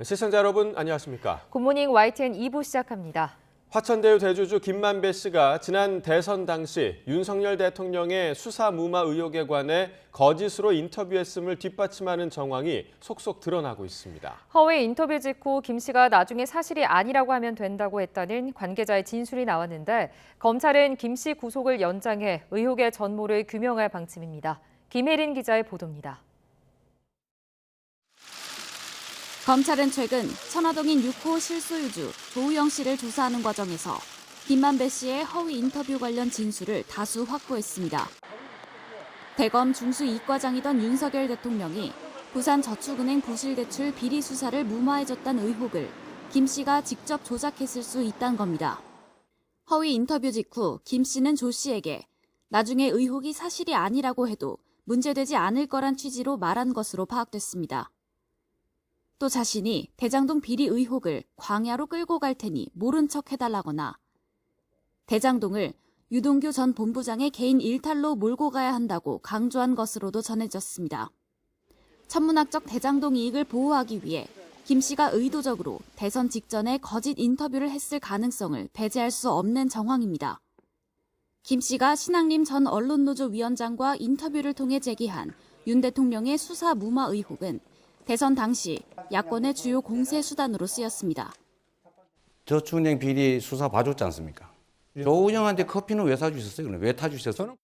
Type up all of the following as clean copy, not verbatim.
시청자 여러분 안녕하십니까? 굿모닝 YTN 2부 시작합니다. 화천대유 대주주 김만배 씨가 지난 대선 당시 윤석열 대통령의 수사 무마 의혹에 관해 거짓으로 인터뷰했음을 뒷받침하는 정황이 속속 드러나고 있습니다. 허위 인터뷰 직후 김 씨가 나중에 사실이 아니라고 하면 된다고 했다는 관계자의 진술이 나왔는데 검찰은 김 씨 구속을 연장해 의혹의 전모를 규명할 방침입니다. 김혜린 기자의 보도입니다. 검찰은 최근 천화동인 6호 실소유주 조우영 씨를 조사하는 과정에서 김만배 씨의 허위 인터뷰 관련 진술을 다수 확보했습니다. 대검 중수 이과장이던 윤석열 대통령이 부산저축은행 부실대출 비리 수사를 무마해줬다는 의혹을 김 씨가 직접 조작했을 수 있다는 겁니다. 허위 인터뷰 직후 김 씨는 조 씨에게 나중에 의혹이 사실이 아니라고 해도 문제되지 않을 거란 취지로 말한 것으로 파악됐습니다. 또 자신이 대장동 비리 의혹을 광야로 끌고 갈 테니 모른 척 해달라거나 대장동을 유동규 전 본부장의 개인 일탈로 몰고 가야 한다고 강조한 것으로도 전해졌습니다. 천문학적 대장동 이익을 보호하기 위해 김 씨가 의도적으로 대선 직전에 거짓 인터뷰를 했을 가능성을 배제할 수 없는 정황입니다. 김 씨가 신앙림 전 언론노조 위원장과 인터뷰를 통해 제기한 윤 대통령의 수사 무마 의혹은 대선 당시 야권의 주요 공세 수단으로 쓰였습니다. 저축은행 비리 수사 봐줬지 않습니까? 조은영한테 커피는 왜 사주셨어요? 왜 타주셨어요?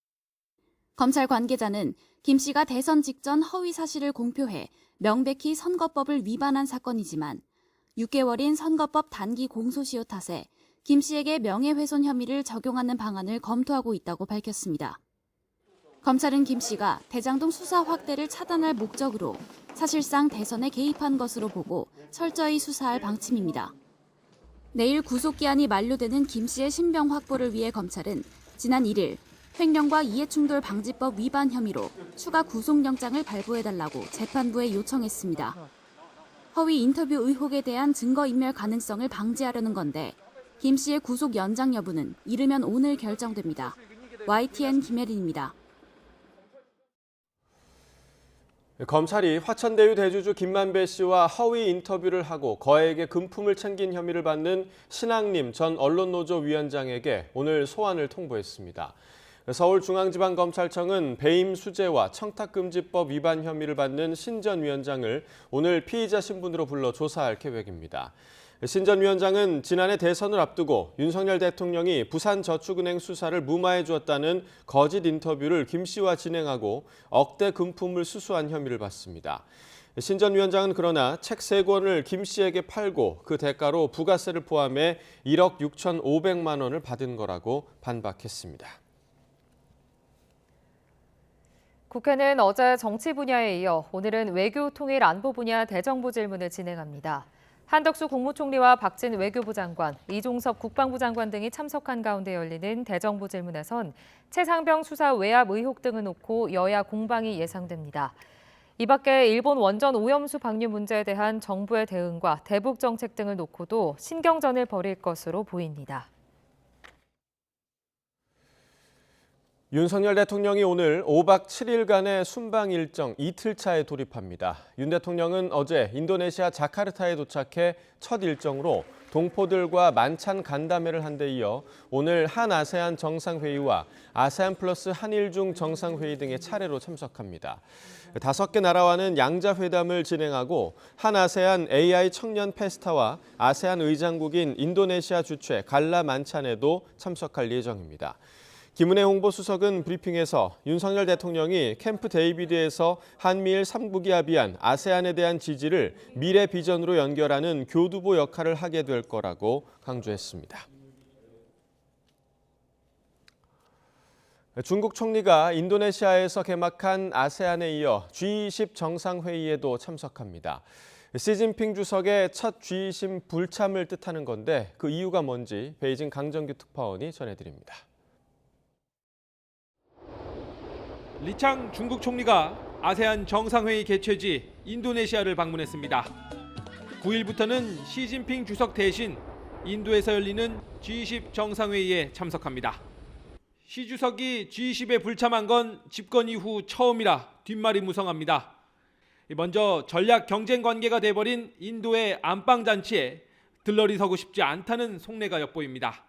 검찰 관계자는 김 씨가 대선 직전 허위 사실을 공표해 명백히 선거법을 위반한 사건이지만 6개월인 선거법 단기 공소시효 탓에 김 씨에게 명예훼손 혐의를 적용하는 방안을 검토하고 있다고 밝혔습니다. 검찰은 김 씨가 대장동 수사 확대를 차단할 목적으로 사실상 대선에 개입한 것으로 보고 철저히 수사할 방침입니다. 내일 구속기한이 만료되는 김 씨의 신병 확보를 위해 검찰은 지난 1일 횡령과 이해충돌 방지법 위반 혐의로 추가 구속영장을 발부해달라고 재판부에 요청했습니다. 허위 인터뷰 의혹에 대한 증거인멸 가능성을 방지하려는 건데 김 씨의 구속 연장 여부는 이르면 오늘 결정됩니다. YTN 김혜린입니다. 검찰이 화천대유 대주주 김만배 씨와 허위 인터뷰를 하고 거액의 금품을 챙긴 혐의를 받는 신앙림 전 언론노조 위원장에게 오늘 소환을 통보했습니다. 서울중앙지방검찰청은 배임 수재와 청탁금지법 위반 혐의를 받는 신 전 위원장을 오늘 피의자 신분으로 불러 조사할 계획입니다. 신 전 위원장은 지난해 대선을 앞두고 윤석열 대통령이 부산저축은행 수사를 무마해 주었다는 거짓 인터뷰를 김 씨와 진행하고 억대 금품을 수수한 혐의를 받습니다. 신 전 위원장은 그러나 책 3권을 김 씨에게 팔고 그 대가로 부가세를 포함해 1억 6,500만 원을 받은 거라고 반박했습니다. 국회는 어제 정치 분야에 이어 오늘은 외교 통일 안보 분야 대정부 질문을 진행합니다. 한덕수 국무총리와 박진 외교부 장관, 이종섭 국방부 장관 등이 참석한 가운데 열리는 대정부 질문에선 최상병 수사 외압 의혹 등을 놓고 여야 공방이 예상됩니다. 이 밖에 일본 원전 오염수 방류 문제에 대한 정부의 대응과 대북 정책 등을 놓고도 신경전을 벌일 것으로 보입니다. 윤석열 대통령이 오늘 5박 7일간의 순방 일정 이틀차에 돌입합니다. 윤 대통령은 어제 인도네시아 자카르타에 도착해 첫 일정으로 동포들과 만찬 간담회를 한 데 이어 오늘 한아세안 정상회의와 아세안 플러스 한일중 정상회의 등의 차례로 참석합니다. 5개 나라와는 양자회담을 진행하고 한아세안 AI 청년 페스타와 아세안 의장국인 인도네시아 주최 갈라 만찬에도 참석할 예정입니다. 김은혜 홍보수석은 브리핑에서 윤석열 대통령이 캠프 데이비드에서 한미일 3국이 합의한 아세안에 대한 지지를 미래 비전으로 연결하는 교두보 역할을 하게 될 거라고 강조했습니다. 중국 총리가 인도네시아에서 개막한 아세안에 이어 G20 정상회의에도 참석합니다. 시진핑 주석의 첫 G20 불참을 뜻하는 건데 그 이유가 뭔지 베이징 강정규 특파원이 전해드립니다. 리창 중국 총리가 아세안 정상회의 개최지 인도네시아를 방문했습니다. 9일부터는 시진핑 주석 대신 인도에서 열리는 G20 정상회의에 참석합니다. 시 주석이 G20에 불참한 건 집권 이후 처음이라 뒷말이 무성합니다. 먼저 전략 경쟁 관계가 돼버린 인도의 안방잔치에 들러리 서고 싶지 않다는 속내가 엿보입니다.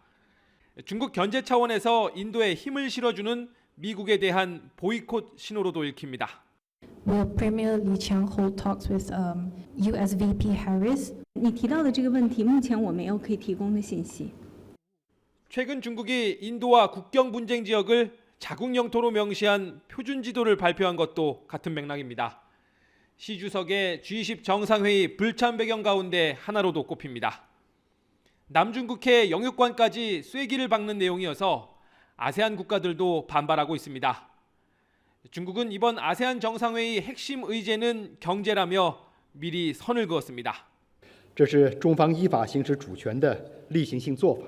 중국 견제 차원에서 인도에 힘을 실어주는 미국에 대한 보이콧 신호로도 읽힙니다. Will Premier Li Qiang hold talks with U.S. VP Harris? 你提到的这个问题，目前我没有可以提供的信息。 최근 중국이 인도와 국경 분쟁 지역을 자국 영토로 명시한 표준 지도를 발표한 것도 같은 맥락입니다. 시 주석의 G20 정상회의 불참 배경 가운데 하나로도 꼽힙니다. 남중국해 영유권까지 쐐기를 박는 내용이어서 아세안 국가들도 반발하고 있습니다. 중국은 이번 아세안 정상회의 핵심 의제는 경제라며 미리 선을 그었습니다. 这是中方依法行使主权的例行性做法，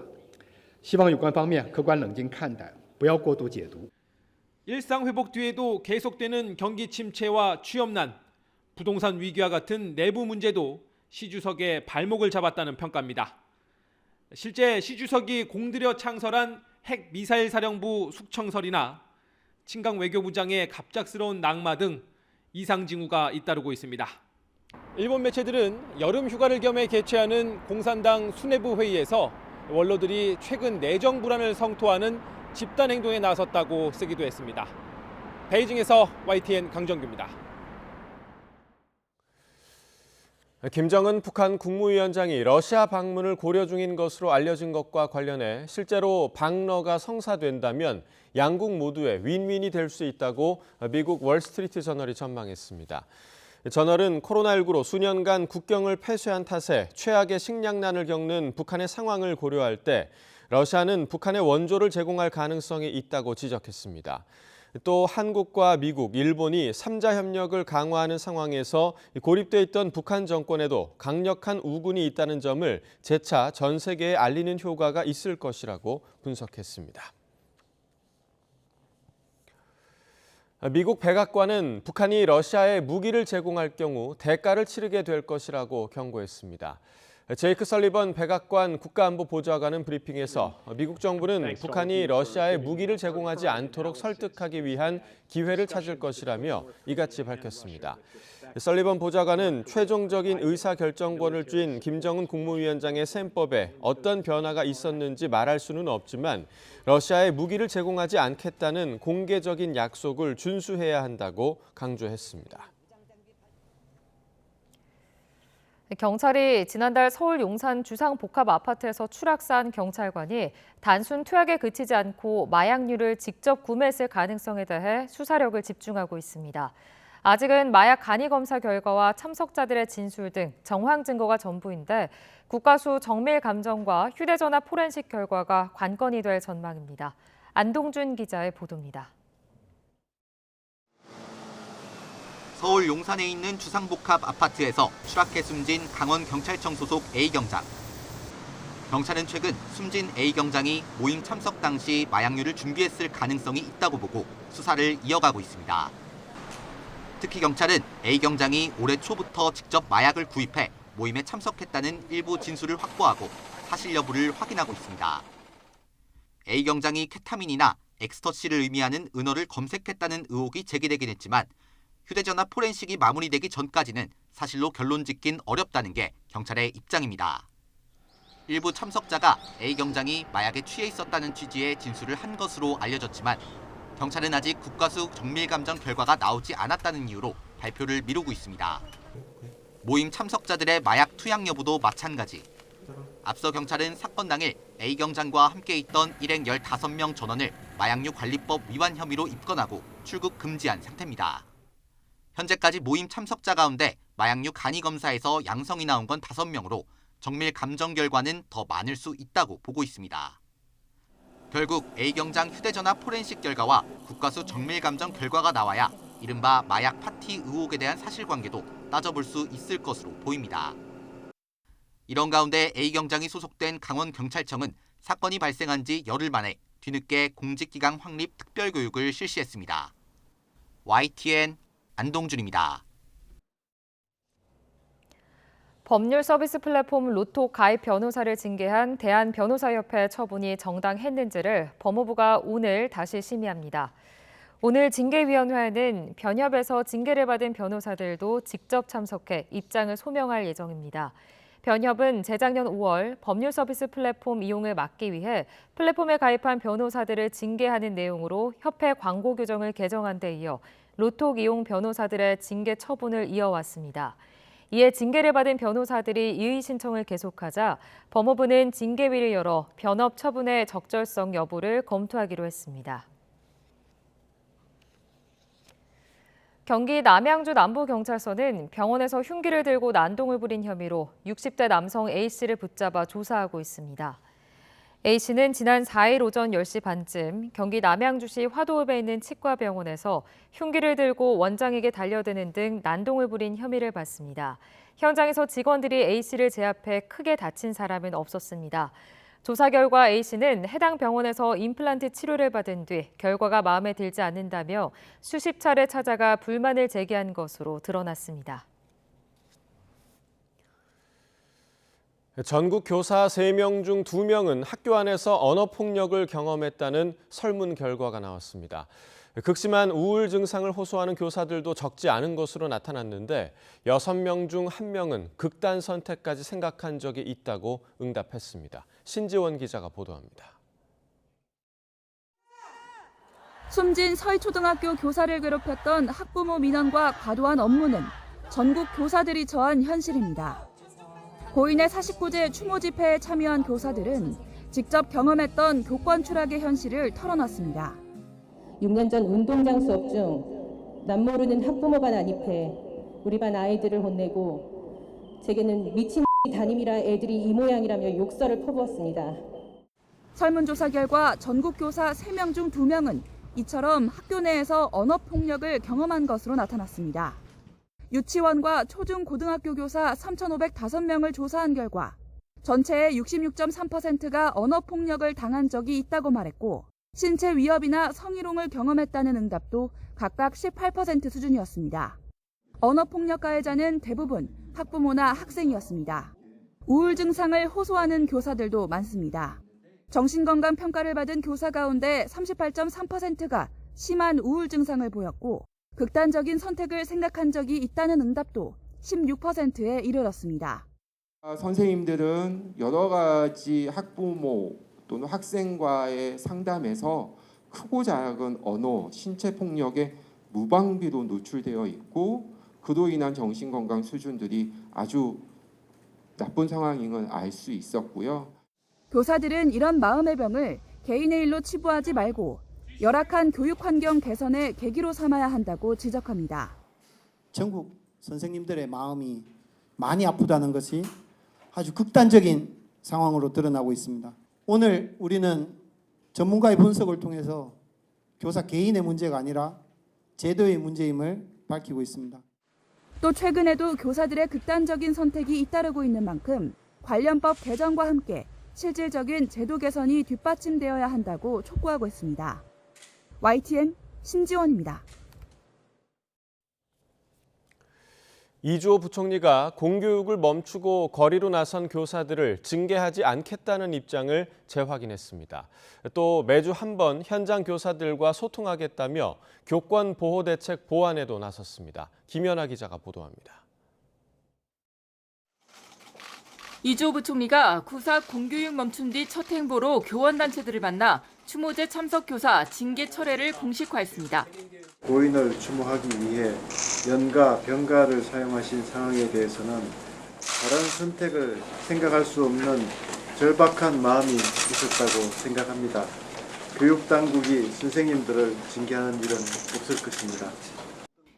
希望有关方面客观冷静看待，不要过度解读。 일상 회복 뒤에도 계속되는 경기 침체와 취업난, 부동산 위기와 같은 내부 문제도 시 주석의 발목을 잡았다는 평가입니다. 실제 시 주석이 공들여 창설한 핵 미사일 사령부 숙청설이나 친강 외교부장의 갑작스러운 낙마 등 이상 징후가 잇따르고 있습니다. 일본 매체들은 여름 휴가를 겸해 개최하는 공산당 수뇌부 회의에서 원로들이 최근 내정 불안을 성토하는 집단 행동에 나섰다고 쓰기도 했습니다. 베이징에서 YTN 강정규입니다. 김정은 북한 국무위원장이 러시아 방문을 고려 중인 것으로 알려진 것과 관련해 실제로 방러가 성사된다면 양국 모두의 윈윈이 될 수 있다고 미국 월스트리트 저널이 전망했습니다. 저널은 코로나19로 수년간 국경을 폐쇄한 탓에 최악의 식량난을 겪는 북한의 상황을 고려할 때 러시아는 북한에 원조를 제공할 가능성이 있다고 지적했습니다. 또 한국과 미국, 일본이 3자 협력을 강화하는 상황에서 고립돼 있던 북한 정권에도 강력한 우군이 있다는 점을 재차 전 세계에 알리는 효과가 있을 것이라고 분석했습니다. 미국 백악관은 북한이 러시아에 무기를 제공할 경우 대가를 치르게 될 것이라고 경고했습니다. 제이크 설리번 백악관 국가안보보좌관은 브리핑에서 미국 정부는 북한이 러시아에 무기를 제공하지 않도록 설득하기 위한 기회를 찾을 것이라며 이같이 밝혔습니다. 설리번 보좌관은 최종적인 의사결정권을 쥔 김정은 국무위원장의 셈법에 어떤 변화가 있었는지 말할 수는 없지만 러시아에 무기를 제공하지 않겠다는 공개적인 약속을 준수해야 한다고 강조했습니다. 경찰이 지난달 서울 용산 주상복합 아파트에서 추락사한 경찰관이 단순 투약에 그치지 않고 마약류를 직접 구매했을 가능성에 대해 수사력을 집중하고 있습니다. 아직은 마약 간이 검사 결과와 참석자들의 진술 등 정황 증거가 전부인데 국가수 정밀 감정과 휴대전화 포렌식 결과가 관건이 될 전망입니다. 안동준 기자의 보도입니다. 서울 용산에 있는 주상복합 아파트에서 추락해 숨진 강원경찰청 소속 A경장. 경찰은 최근 숨진 A경장이 모임 참석 당시 마약류를 준비했을 가능성이 있다고 보고 수사를 이어가고 있습니다. 특히 경찰은 A경장이 올해 초부터 직접 마약을 구입해 모임에 참석했다는 일부 진술을 확보하고 사실 여부를 확인하고 있습니다. A경장이 케타민이나 엑스터시를 의미하는 은어를 검색했다는 의혹이 제기되긴 했지만 휴대전화 포렌식이 마무리되기 전까지는 사실로 결론 짓긴 어렵다는 게 경찰의 입장입니다. 일부 참석자가 A경장이 마약에 취해 있었다는 취지의 진술을 한 것으로 알려졌지만 경찰은 아직 국가수 정밀감정 결과가 나오지 않았다는 이유로 발표를 미루고 있습니다. 모임 참석자들의 마약 투약 여부도 마찬가지. 앞서 경찰은 사건 당일 A경장과 함께 있던 일행 15명 전원을 마약류 관리법 위반 혐의로 입건하고 출국 금지한 상태입니다. 현재까지 모임 참석자 가운데 마약류 간이 검사에서 양성이 나온 건 5명으로 정밀 감정 결과는 더 많을 수 있다고 보고 있습니다. 결국 A경장 휴대전화 포렌식 결과와 국가수 정밀 감정 결과가 나와야 이른바 마약 파티 의혹에 대한 사실관계도 따져볼 수 있을 것으로 보입니다. 이런 가운데 A경장이 소속된 강원경찰청은 사건이 발생한 지 열흘 만에 뒤늦게 공직기강 확립 특별교육을 실시했습니다. YTN 안동준입니다. 법률 서비스 플랫폼 로톡 가입 변호사를 징계한 대한변호사협회 처분이 정당했는지를 법무부가 오늘 다시 심의합니다. 오늘 징계위원회에는 변협에서 징계를 받은 변호사들도 직접 참석해 입장을 소명할 예정입니다. 변협은 재작년 5월 법률 서비스 플랫폼 이용을 막기 위해 플랫폼에 가입한 변호사들을 징계하는 내용으로 협회 광고 규정을 개정한 데 이어 로톡 이용 변호사들의 징계 처분을 이어왔습니다. 이에 징계를 받은 변호사들이 이의 신청을 계속하자 법무부는 징계위를 열어 변협 처분의 적절성 여부를 검토하기로 했습니다. 경기 남양주 남부경찰서는 병원에서 흉기를 들고 난동을 부린 혐의로 60대 남성 A씨를 붙잡아 조사하고 있습니다. A씨는 지난 4일 오전 10시 반쯤 경기 남양주시 화도읍에 있는 치과병원에서 흉기를 들고 원장에게 달려드는 등 난동을 부린 혐의를 받습니다. 현장에서 직원들이 A씨를 제압해 크게 다친 사람은 없었습니다. 조사 결과 A씨는 해당 병원에서 임플란트 치료를 받은 뒤 결과가 마음에 들지 않는다며 수십 차례 찾아가 불만을 제기한 것으로 드러났습니다. 전국 교사 3명 중 2명은 학교 안에서 언어폭력을 경험했다는 설문 결과가 나왔습니다. 극심한 우울 증상을 호소하는 교사들도 적지 않은 것으로 나타났는데 6명 중 1명은 극단 선택까지 생각한 적이 있다고 응답했습니다. 신지원 기자가 보도합니다. 숨진 서희초등학교 교사를 괴롭혔던 학부모 민원과 과도한 업무는 전국 교사들이 처한 현실입니다. 고인의 49제 추모 집회에 참여한 교사들은 직접 경험했던 교권 추락의 현실을 털어놨습니다. 6년 전 운동장 수업 중 남모르는 학부모가 난입해 우리 반 아이들을 혼내고 제게는 미친 담임이라 애들이 이 모양이라며 욕설을 퍼부었습니다. 설문조사 결과 전국 교사 3명 중 2명은 이처럼 학교 내에서 언어폭력을 경험한 것으로 나타났습니다. 유치원과 초중 고등학교 교사 3,505명을 조사한 결과 전체의 66.3%가 언어폭력을 당한 적이 있다고 말했고 신체 위협이나 성희롱을 경험했다는 응답도 각각 18% 수준이었습니다. 언어폭력 가해자는 대부분 학부모나 학생이었습니다. 우울 증상을 호소하는 교사들도 많습니다. 정신건강 평가를 받은 교사 가운데 38.3%가 심한 우울 증상을 보였고 극단적인 선택을 생각한 적이 있다는 응답도 16%에 이르렀습니다. 선생님들은 여러 가지 학부모 또는 학생과의 상담에서 크고 작은 언어, 신체 폭력에 무방비로 노출되어 있고 그로 인한 정신건강 수준들이 아주 나쁜 상황인 걸 알 수 있었고요. 교사들은 이런 마음의 병을 개인의 일로 치부하지 말고 열악한 교육 환경 개선의 계기로 삼아야 한다고 지적합니다. 전국 선생님들의 마음이 많이 아프다는 것이 아주 극단적인 상황으로 드러나고 있습니다. 오늘 우리는 전문가의 분석을 통해서 교사 개인의 문제가 아니라 제도의 문제임을 밝히고 있습니다. 또 최근에도 교사들의 극단적인 선택이 잇따르고 있는 만큼 관련법 개정과 함께 실질적인 제도 개선이 뒷받침되어야 한다고 촉구하고 있습니다. YTN 신지원입니다. 이주호 부총리가 공교육을 멈추고 거리로 나선 교사들을 징계하지 않겠다는 입장을 재확인했습니다. 또 매주 한 번 현장 교사들과 소통하겠다며 교권 보호 대책 보완에도 나섰습니다. 김연아 기자가 보도합니다. 이주호 부총리가 구사 공교육 멈춘 뒤 첫 행보로 교원단체들을 만나 추모제 참석 교사 징계 철회를 공식화했습니다. 고인을 추모하기 위해 연가, 병가를 사용하신 상황에 대해서는 다른 선택을 생각할 수 없는 절박한 마음이 있었다고 생각합니다. 교육당국이 선생님들을 징계하는 일은 없을 것입니다.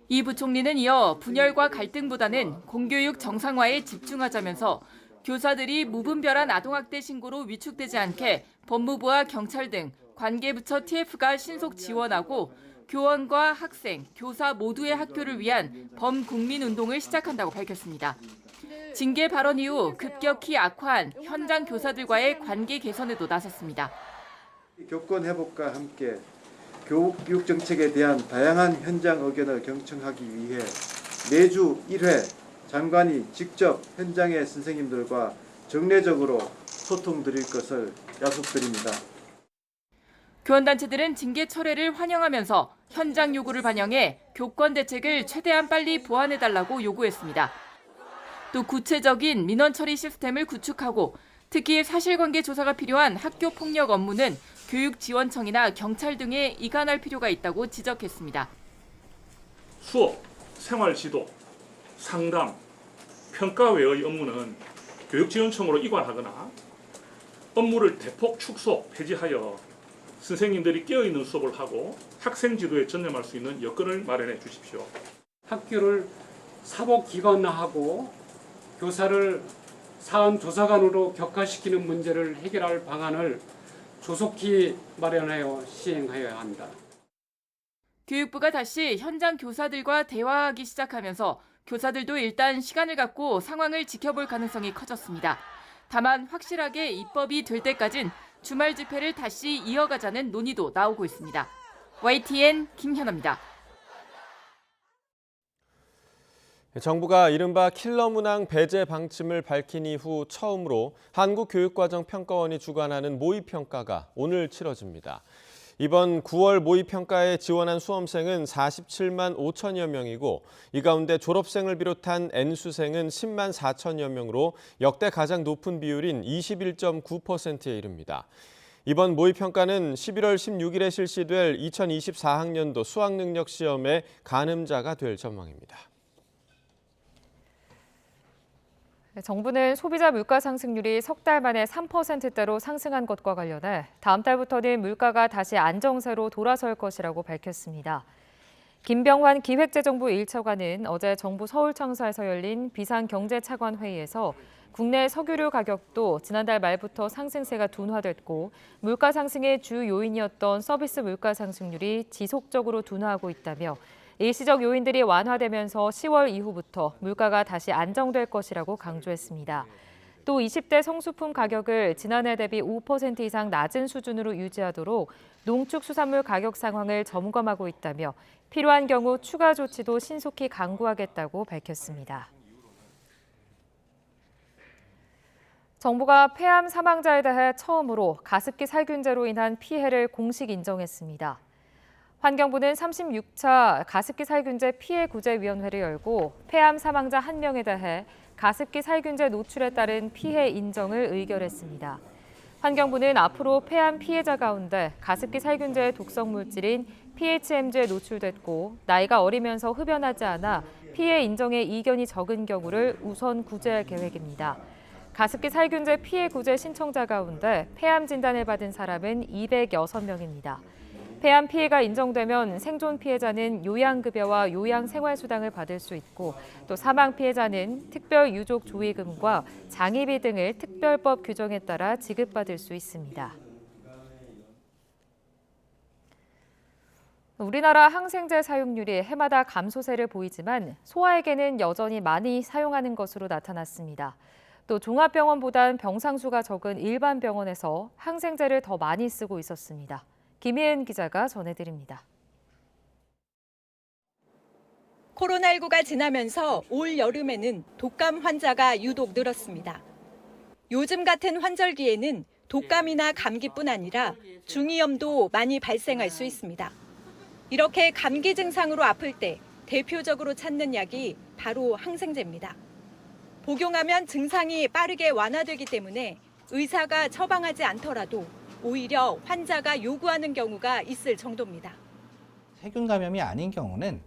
이 부총리는 이어 분열과 갈등보다는 공교육 정상화에 집중하자면서 교사들이 무분별한 아동학대 신고로 위축되지 않게 법무부와 경찰 등 관계부처 TF가 신속 지원하고 교원과 학생, 교사 모두의 학교를 위한 범국민운동을 시작한다고 밝혔습니다. 징계 발언 이후 급격히 악화한 현장 교사들과의 관계 개선에도 나섰습니다. 교권 회복과 함께 교육 정책에 대한 다양한 현장 의견을 경청하기 위해 매주 1회 장관이 직접 현장의 선생님들과 정례적으로 소통드릴 것을 약속드립니다. 교원단체들은 징계 철회를 환영하면서 현장 요구를 반영해 교권 대책을 최대한 빨리 보완해달라고 요구했습니다. 또 구체적인 민원 처리 시스템을 구축하고 특히 사실관계 조사가 필요한 학교 폭력 업무는 교육지원청이나 경찰 등에 이관할 필요가 있다고 지적했습니다. 수업, 생활지도, 상담, 평가 외의 업무는 교육지원청으로 이관하거나 업무를 대폭 축소, 폐지하여 선생님들이 깨어있는 수업을 하고 학생 지도에 전념할 수 있는 여건을 마련해 주십시오. 학교를 사법기관화하고 교사를 사안조사관으로 격화시키는 문제를 해결할 방안을 조속히 마련하여 시행하여야 합니다. 교육부가 다시 현장 교사들과 대화하기 시작하면서 교사들도 일단 시간을 갖고 상황을 지켜볼 가능성이 커졌습니다. 다만 확실하게 입법이 될 때까진 주말 집회를 다시 이어가자는 논의도 나오고 있습니다. YTN 김현아입니다. 정부가 이른바 킬러 문항 배제 방침을 밝힌 이후 처음으로 한국교육과정평가원이 주관하는 모의평가가 오늘 치러집니다. 이번 9월 모의평가에 지원한 수험생은 47만 5천여 명이고 이 가운데 졸업생을 비롯한 N수생은 10만 4천여 명으로 역대 가장 높은 비율인 21.9%에 이릅니다. 이번 모의평가는 11월 16일에 실시될 2024학년도 수학능력시험의 가늠자가 될 전망입니다. 정부는 소비자 물가 상승률이 석 달 만에 3%대로 상승한 것과 관련해 다음 달부터는 물가가 다시 안정세로 돌아설 것이라고 밝혔습니다. 김병환 기획재정부 1차관은 어제 정부 서울청사에서 열린 비상경제차관회의에서 국내 석유류 가격도 지난달 말부터 상승세가 둔화됐고 물가 상승의 주 요인이었던 서비스 물가 상승률이 지속적으로 둔화하고 있다며 일시적 요인들이 완화되면서 10월 이후부터 물가가 다시 안정될 것이라고 강조했습니다. 또 20대 성수품 가격을 지난해 대비 5% 이상 낮은 수준으로 유지하도록 농축수산물 가격 상황을 점검하고 있다며 필요한 경우 추가 조치도 신속히 강구하겠다고 밝혔습니다. 정부가 폐암 사망자에 대해 처음으로 가습기 살균제로 인한 피해를 공식 인정했습니다. 환경부는 36차 가습기 살균제 피해 구제위원회를 열고 폐암 사망자 1명에 대해 가습기 살균제 노출에 따른 피해 인정을 의결했습니다. 환경부는 앞으로 폐암 피해자 가운데 가습기 살균제의 독성 물질인 PHM제에 노출됐고 나이가 어리면서 흡연하지 않아 피해 인정에 이견이 적은 경우를 우선 구제할 계획입니다. 가습기 살균제 피해 구제 신청자 가운데 폐암 진단을 받은 사람은 206명입니다. 폐암 피해가 인정되면 생존 피해자는 요양급여와 요양생활수당을 받을 수 있고 또 사망 피해자는 특별유족조의금과 장의비 등을 특별법 규정에 따라 지급받을 수 있습니다. 우리나라 항생제 사용률이 해마다 감소세를 보이지만 소아에게는 여전히 많이 사용하는 것으로 나타났습니다. 또 종합병원보단 병상수가 적은 일반 병원에서 항생제를 더 많이 쓰고 있었습니다. 김혜은 기자가 전해드립니다. 코로나19가 지나면서 올 여름에는 독감 환자가 유독 늘었습니다. 요즘 같은 환절기에는 독감이나 감기뿐 아니라 중이염도 많이 발생할 수 있습니다. 이렇게 감기 증상으로 아플 때 대표적으로 찾는 약이 바로 항생제입니다. 복용하면 증상이 빠르게 완화되기 때문에 의사가 처방하지 않더라도 오히려 환자가 요구하는 경우가 있을 정도입니다. 세균 감염이 아닌 경우는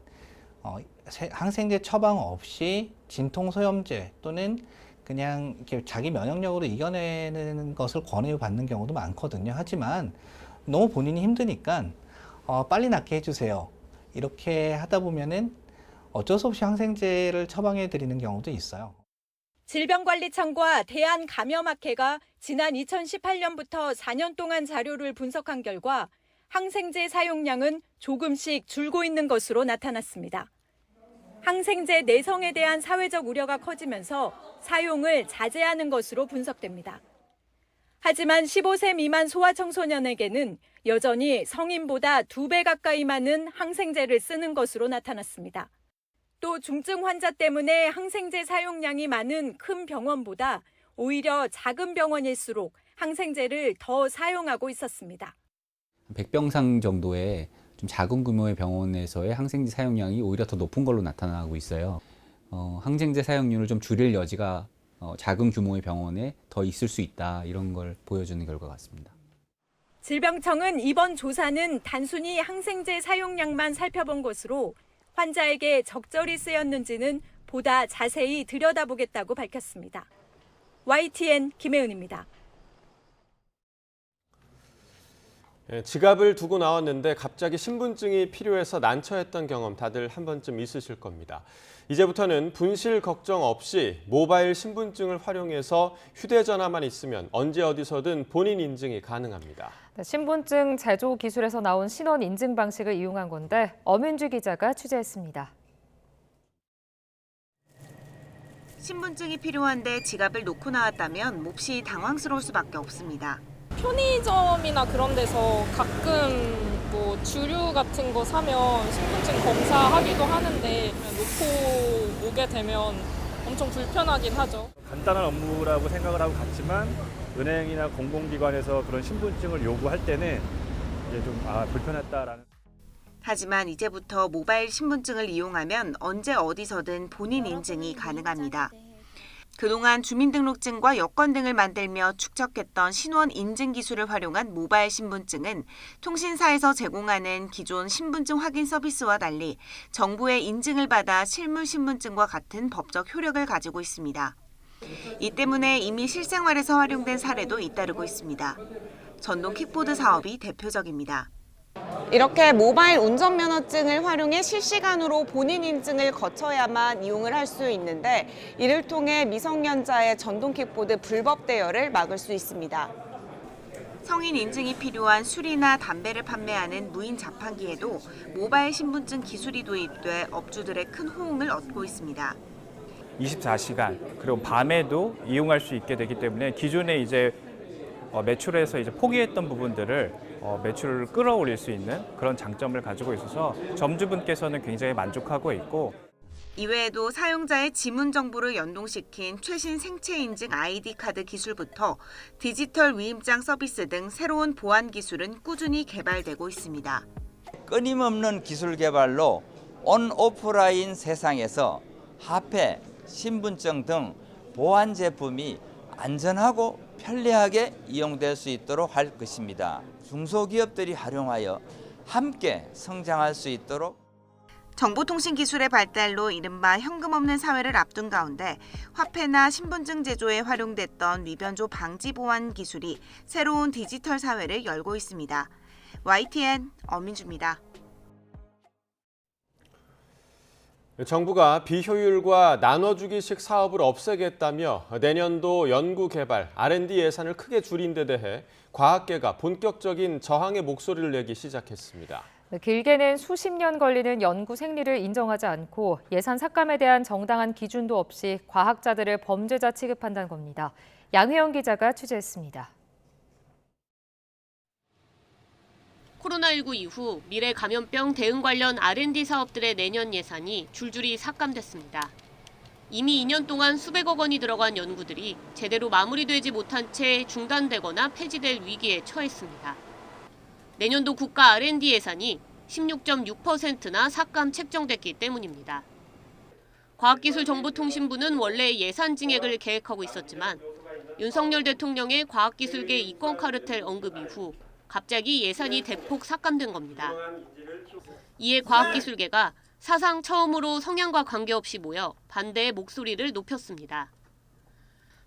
항생제 처방 없이 진통소염제 또는 그냥 이렇게 자기 면역력으로 이겨내는 것을 권유받는 경우도 많거든요. 하지만 너무 본인이 힘드니까 빨리 낫게 해주세요. 이렇게 하다 보면은 어쩔 수 없이 항생제를 처방해 드리는 경우도 있어요. 질병관리청과 대한감염학회가 지난 2018년부터 4년 동안 자료를 분석한 결과 항생제 사용량은 조금씩 줄고 있는 것으로 나타났습니다. 항생제 내성에 대한 사회적 우려가 커지면서 사용을 자제하는 것으로 분석됩니다. 하지만 15세 미만 소아청소년에게는 여전히 성인보다 2배 가까이 많은 항생제를 쓰는 것으로 나타났습니다. 또 중증 환자 때문에 항생제 사용량이 많은 큰 병원보다 오히려 작은 병원일수록 항생제를 더 사용하고 있었습니다. 100병상 정도의 좀 작은 규모의 병원에서의 항생제 사용량이 오히려 더 높은 걸로 나타나고 있어요. 항생제 사용률을 좀 줄일 여지가 작은 규모의 병원에 더 있을 수 있다, 이런 걸 보여주는 결과 같습니다. 질병청은 이번 조사는 단순히 항생제 사용량만 살펴본 것으로 환자에게 적절히 쓰였는지는 보다 자세히 들여다보겠다고 밝혔습니다. YTN 김혜은입니다. 지갑을 두고 나왔는데 갑자기 신분증이 필요해서 난처했던 경험 다들 한 번쯤 있으실 겁니다. 이제부터는 분실 걱정 없이 모바일 신분증을 활용해서 휴대전화만 있으면 언제 어디서든 본인 인증이 가능합니다. 신분증 제조 기술에서 나온 신원 인증 방식을 이용한 건데 엄윤주 기자가 취재했습니다. 신분증이 필요한데 지갑을 놓고 나왔다면 몹시 당황스러울 수밖에 없습니다. 편의점이나 그런 데서 가끔 뭐 주류 같은 거 사면 신분증 검사하기도 하는데 놓고 오게 되면 엄청 불편하긴 하죠. 간단한 업무라고 생각을 하고 갔지만 은행이나 공공기관에서 그런 신분증을 요구할 때는 이제 좀 불편했다라는. 하지만 이제부터 모바일 신분증을 이용하면 언제 어디서든 본인 인증이 가능합니다. 그동안 주민등록증과 여권 등을 만들며 축적했던 신원 인증 기술을 활용한 모바일 신분증은 통신사에서 제공하는 기존 신분증 확인 서비스와 달리 정부의 인증을 받아 실물 신분증과 같은 법적 효력을 가지고 있습니다. 이 때문에 이미 실생활에서 활용된 사례도 잇따르고 있습니다. 전동 킥보드 사업이 대표적입니다. 이렇게 모바일 운전면허증을 활용해 실시간으로 본인 인증을 거쳐야만 이용을 할 수 있는데 이를 통해 미성년자의 전동 킥보드 불법 대여를 막을 수 있습니다. 성인 인증이 필요한 술이나 담배를 판매하는 무인 자판기에도 모바일 신분증 기술이 도입돼 업주들의 큰 호응을 얻고 있습니다. 24시간 그리고 밤에도 이용할 수 있게 되기 때문에 기존에 이제 매출에서 이제 포기했던 부분들을 매출을 끌어올릴 수 있는 그런 장점을 가지고 있어서 점주분께서는 굉장히 만족하고 있고, 이외에도 사용자의 지문 정보를 연동시킨 최신 생체 인증 아이디 카드 기술부터 디지털 위임장 서비스 등 새로운 보안 기술은 꾸준히 개발되고 있습니다. 끊임없는 기술 개발로 온 오프라인 세상에서 화폐, 신분증 등 보안 제품이 안전하고 편리하게 이용될 수 있도록 할 것입니다. 중소기업들이 활용하여 함께 성장할 수 있도록. 정보통신기술의 발달로 이른바 현금 없는 사회를 앞둔 가운데 화폐나 신분증 제조에 활용됐던 위변조 방지 보안 기술이 새로운 디지털 사회를 열고 있습니다. YTN 엄민주입니다. 정부가 비효율과 나눠주기식 사업을 없애겠다며 내년도 연구개발, R&D 예산을 크게 줄인 데 대해 과학계가 본격적인 저항의 목소리를 내기 시작했습니다. 길게는 수십 년 걸리는 연구 생리를 인정하지 않고 예산 삭감에 대한 정당한 기준도 없이 과학자들을 범죄자 취급한다는 겁니다. 양혜영 기자가 취재했습니다. 코로나19 이후 미래 감염병 대응 관련 R&D 사업들의 내년 예산이 줄줄이 삭감됐습니다. 이미 2년 동안 수백억 원이 들어간 연구들이 제대로 마무리되지 못한 채 중단되거나 폐지될 위기에 처했습니다. 내년도 국가 R&D 예산이 16.6%나 삭감 책정됐기 때문입니다. 과학기술정보통신부는 원래 예산 증액을 계획하고 있었지만 윤석열 대통령의 과학기술계 이권 카르텔 언급 이후 갑자기 예산이 대폭 삭감된 겁니다. 이에 과학기술계가 사상 처음으로 성향과 관계없이 모여 반대의 목소리를 높였습니다.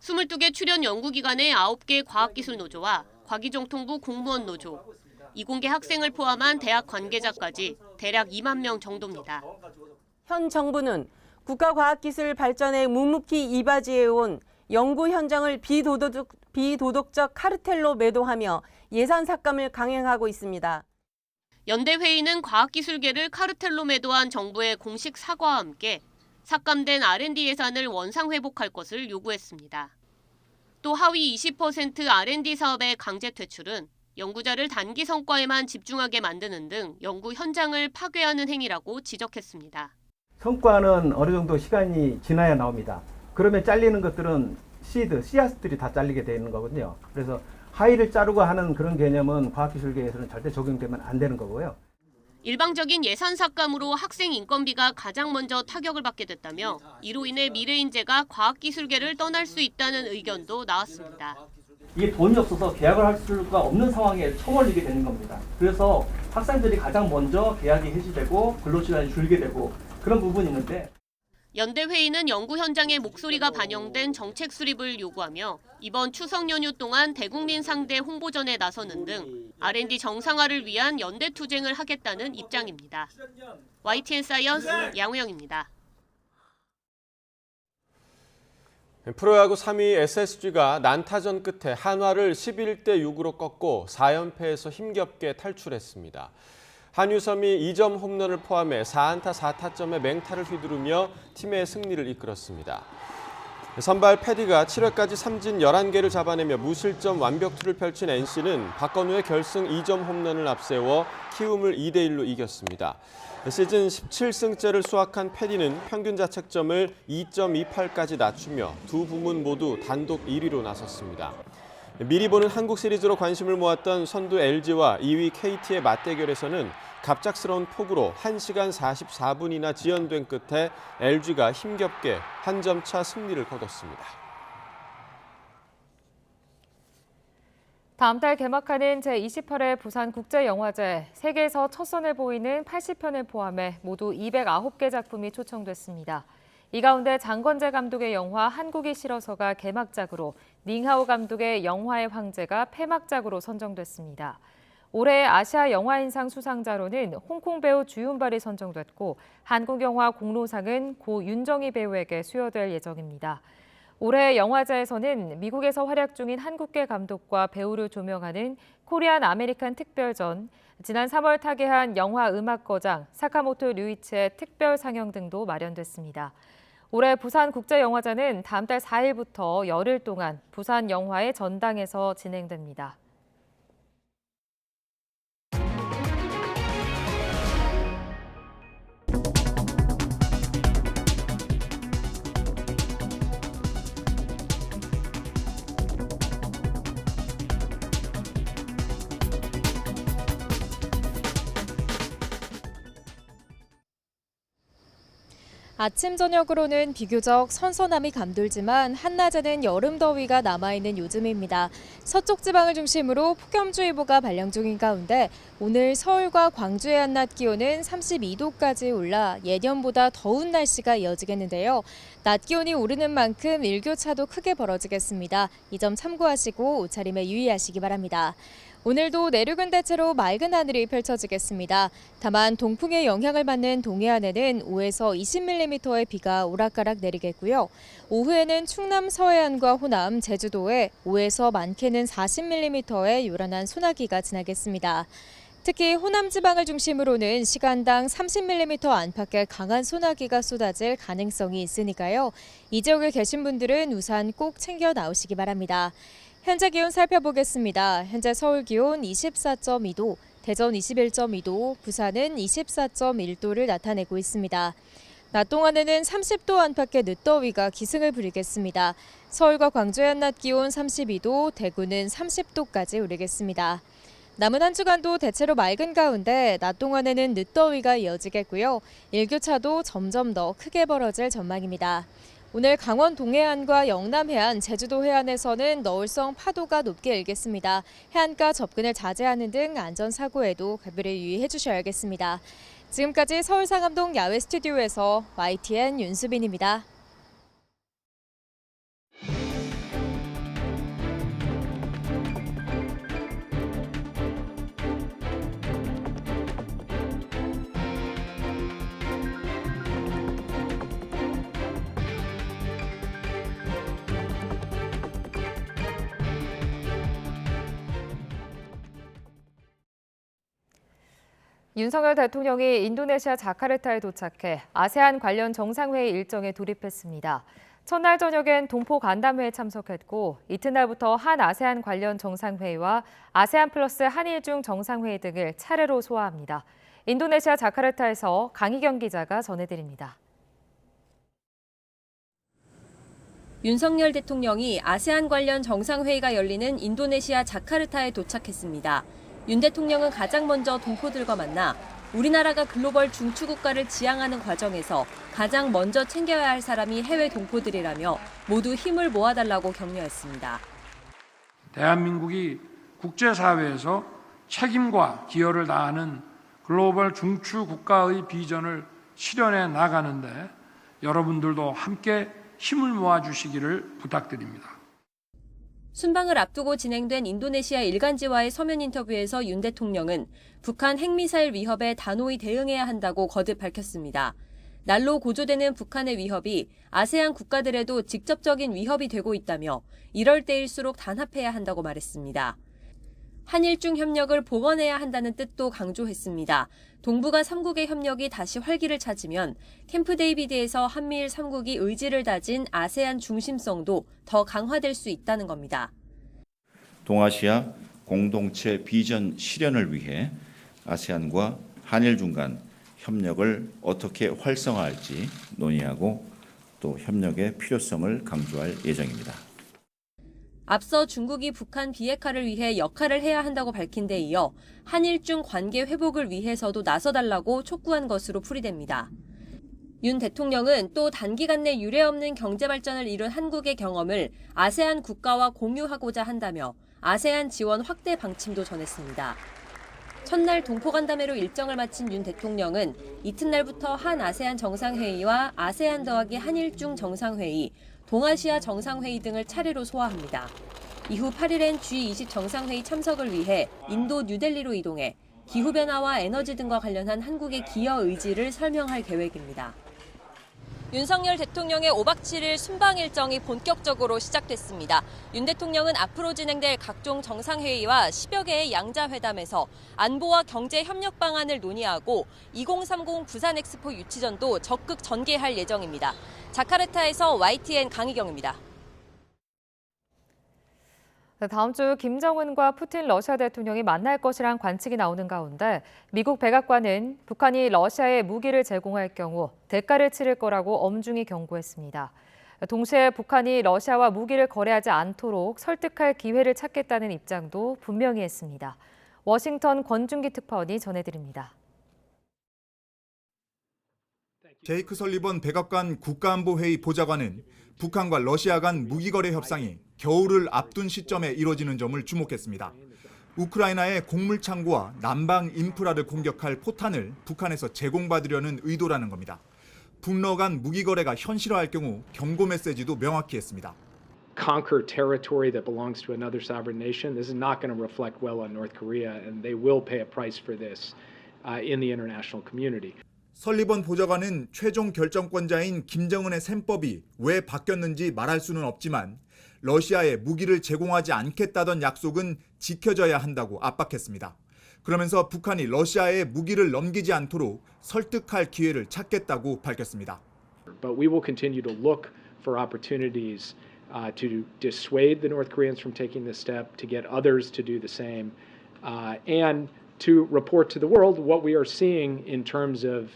22개 출연 연구기관의 9개 과학기술노조와 과기정통부 공무원 노조, 이공계 학생을 포함한 대학 관계자까지 대략 2만 명 정도입니다. 현 정부는 국가과학기술 발전에 묵묵히 이바지해온 연구 현장을 비도덕적 카르텔로 매도하며 예산 삭감을 강행하고 있습니다. 연대회의는 과학기술계를 카르텔로 매도한 정부의 공식 사과와 함께 삭감된 R&D 예산을 원상회복할 것을 요구했습니다. 또 하위 20% R&D 사업의 강제 퇴출은 연구자를 단기 성과에만 집중하게 만드는 등 연구 현장을 파괴하는 행위라고 지적했습니다. 성과는 어느 정도 시간이 지나야 나옵니다. 그러면 잘리는 것들은 씨앗들이 다 잘리게 되는 거거든요. 그래서 하이를 자르고 하는 그런 개념은 과학기술계에서는 절대 적용되면 안 되는 거고요. 일방적인 예산 삭감으로 학생 인건비가 가장 먼저 타격을 받게 됐다며 이로 인해 미래 인재가 과학기술계를 떠날 수 있다는 의견도 나왔습니다. 이게 돈이 없어서 계약을 할 수가 없는 상황에 처몰리게 되는 겁니다. 그래서 학생들이 가장 먼저 계약이 해지되고 근로시간이 줄게 되고 그런 부분이 있는데 연대회의는 연구 현장의 목소리가 반영된 정책 수립을 요구하며 이번 추석 연휴 동안 대국민 상대 홍보전에 나서는 등 R&D 정상화를 위한 연대 투쟁을 하겠다는 입장입니다. YTN 사이언스 양우영입니다. 프로야구 3위 SSG가 난타전 끝에 한화를 11대 6으로 꺾고 4연패에서 힘겹게 탈출했습니다. 한유섬이 2점 홈런을 포함해 4안타 4타점의 맹타를 휘두르며 팀의 승리를 이끌었습니다. 선발 패디가 7회까지 삼진 11개를 잡아내며 무실점 완벽투를 펼친 NC는 박건우의 결승 2점 홈런을 앞세워 키움을 2대 1로 이겼습니다. 시즌 17승째를 수확한 패디는 평균 자책점을 2.28까지 낮추며 두 부문 모두 단독 1위로 나섰습니다. 미리 보는 한국 시리즈로 관심을 모았던 선두 LG와 2위 KT의 맞대결에서는 갑작스러운 폭우로 1시간 44분이나 지연된 끝에 LG가 힘겹게 한 점 차 승리를 거뒀습니다. 다음 달 개막하는 제28회 부산국제영화제, 세계에서 첫 선을 보이는 80편을 포함해 모두 209개 작품이 초청됐습니다. 이 가운데 장건재 감독의 영화 한국이 싫어서가 개막작으로 닝하오 감독의 영화의 황제가 폐막작으로 선정됐습니다. 올해 아시아 영화인상 수상자로는 홍콩 배우 주윤발이 선정됐고 한국영화 공로상은 고 윤정희 배우에게 수여될 예정입니다. 올해 영화제에서는 미국에서 활약 중인 한국계 감독과 배우를 조명하는 코리안 아메리칸 특별전, 지난 3월 타계한 영화 음악거장 사카모토 류이치의 특별 상영 등도 마련됐습니다. 올해 부산국제영화제는 다음 달 4일부터 열흘 동안 부산 영화의 전당에서 진행됩니다. 아침 저녁으로는 비교적 선선함이 감돌지만 한낮에는 여름 더위가 남아있는 요즘입니다. 서쪽 지방을 중심으로 폭염주의보가 발령 중인 가운데 오늘 서울과 광주의 한낮 기온은 32도까지 올라 예년보다 더운 날씨가 이어지겠는데요. 낮 기온이 오르는 만큼 일교차도 크게 벌어지겠습니다. 이 점 참고하시고 옷차림에 유의하시기 바랍니다. 오늘도 내륙은 대체로 맑은 하늘이 펼쳐지겠습니다. 다만 동풍의 영향을 받는 동해안에는 5에서 20mm의 비가 오락가락 내리겠고요. 오후에는 충남 서해안과 호남, 제주도에 5에서 많게는 40mm의 요란한 소나기가 지나겠습니다. 특히 호남 지방을 중심으로는 시간당 30mm 안팎의 강한 소나기가 쏟아질 가능성이 있으니까요. 이 지역에 계신 분들은 우산 꼭 챙겨 나오시기 바랍니다. 현재 기온 살펴보겠습니다. 현재 서울 기온 24.2도, 대전 21.2도, 부산은 24.1도를 나타내고 있습니다. 낮 동안에는 30도 안팎의 늦더위가 기승을 부리겠습니다. 서울과 광주의 한낮 기온 32도, 대구는 30도까지 오르겠습니다. 남은 한 주간도 대체로 맑은 가운데 낮 동안에는 늦더위가 이어지겠고요. 일교차도 점점 더 크게 벌어질 전망입니다. 오늘 강원 동해안과 영남 해안, 제주도 해안에서는 너울성 파도가 높게 일겠습니다. 해안가 접근을 자제하는 등 안전사고에도 각별히 유의해 주셔야겠습니다. 지금까지 서울 상암동 야외 스튜디오에서 YTN 윤수빈입니다. 윤석열 대통령이 인도네시아 자카르타에 도착해 아세안 관련 정상회의 일정에 돌입했습니다. 첫날 저녁엔 동포 간담회에 참석했고 이튿날부터 한 아세안 관련 정상회의와 아세안 플러스 한일중 정상회의 등을 차례로 소화합니다. 인도네시아 자카르타에서 강희경 기자가 전해드립니다. 윤석열 대통령이 아세안 관련 정상회의가 열리는 인도네시아 자카르타에 도착했습니다. 윤 대통령은 가장 먼저 동포들과 만나 우리나라가 글로벌 중추국가를 지향하는 과정에서 가장 먼저 챙겨야 할 사람이 해외 동포들이라며 모두 힘을 모아달라고 격려했습니다. 대한민국이 국제사회에서 책임과 기여를 다하는 글로벌 중추국가의 비전을 실현해 나가는데 여러분들도 함께 힘을 모아주시기를 부탁드립니다. 순방을 앞두고 진행된 인도네시아 일간지와의 서면 인터뷰에서 윤 대통령은 북한 핵미사일 위협에 단호히 대응해야 한다고 거듭 밝혔습니다. 날로 고조되는 북한의 위협이 아세안 국가들에도 직접적인 위협이 되고 있다며 이럴 때일수록 단합해야 한다고 말했습니다. 한일중 협력을 복원해야 한다는 뜻도 강조했습니다. 동북아 3국의 협력이 다시 활기를 찾으면 캠프 데이비드에서 한미일 3국이 의지를 다진 아세안 중심성도 더 강화될 수 있다는 겁니다. 동아시아 공동체 비전 실현을 위해 아세안과 한일중 간 협력을 어떻게 활성화할지 논의하고 또 협력의 필요성을 강조할 예정입니다. 앞서 중국이 북한 비핵화를 위해 역할을 해야 한다고 밝힌 데 이어 한일중 관계 회복을 위해서도 나서달라고 촉구한 것으로 풀이됩니다. 윤 대통령은 또 단기간 내 유례없는 경제 발전을 이룬 한국의 경험을 아세안 국가와 공유하고자 한다며 아세안 지원 확대 방침도 전했습니다. 첫날 동포간담회로 일정을 마친 윤 대통령은 이튿날부터 한 아세안 정상회의와 아세안 더하기 한일중 정상회의, 동아시아 정상회의 등을 차례로 소화합니다. 이후 8일엔 G20 정상회의 참석을 위해 인도 뉴델리로 이동해 기후변화와 에너지 등과 관련한 한국의 기여 의지를 설명할 계획입니다. 윤석열 대통령의 5박 7일 순방 일정이 본격적으로 시작됐습니다. 윤 대통령은 앞으로 진행될 각종 정상회의와 10여 개의 양자회담에서 안보와 경제 협력 방안을 논의하고 2030 부산 엑스포 유치전도 적극 전개할 예정입니다. 자카르타에서 YTN 강희경입니다. 다음 주 김정은과 푸틴 러시아 대통령이 만날 것이란 관측이 나오는 가운데 미국 백악관은 북한이 러시아에 무기를 제공할 경우 대가를 치를 거라고 엄중히 경고했습니다. 동시에 북한이 러시아와 무기를 거래하지 않도록 설득할 기회를 찾겠다는 입장도 분명히 했습니다. 워싱턴 권준기 특파원이 전해드립니다. 제이크 설리번 백악관 국가안보회의 보좌관은 북한과 러시아 간 무기거래 협상이 겨울을 앞둔 시점에 이뤄지는 점을 주목했습니다. 우크라이나의 곡물창고와 난방 인프라를 공격할 포탄을 북한에서 제공받으려는 의도라는 겁니다. 북러 간 무기거래가 현실화할 경우 경고 메시지도 명확히 했습니다. Conquer territory that belongs to another sovereign nation. This is not going to reflect well on North Korea, and they will pay a price for this in the international community. 설리번 보좌관은 최종 결정권자인 김정은의 셈법이 왜 바뀌었는지 말할 수는 없지만 러시아에 무기를 제공하지 않겠다던 약속은 지켜져야 한다고 압박했습니다. 그러면서 북한이 러시아에 무기를 넘기지 않도록 설득할 기회를 찾겠다고 밝혔습니다. But we will continue to look for opportunities to dissuade the North Koreans from taking this step, to get others to do the same, and to report to the world what we are seeing in terms of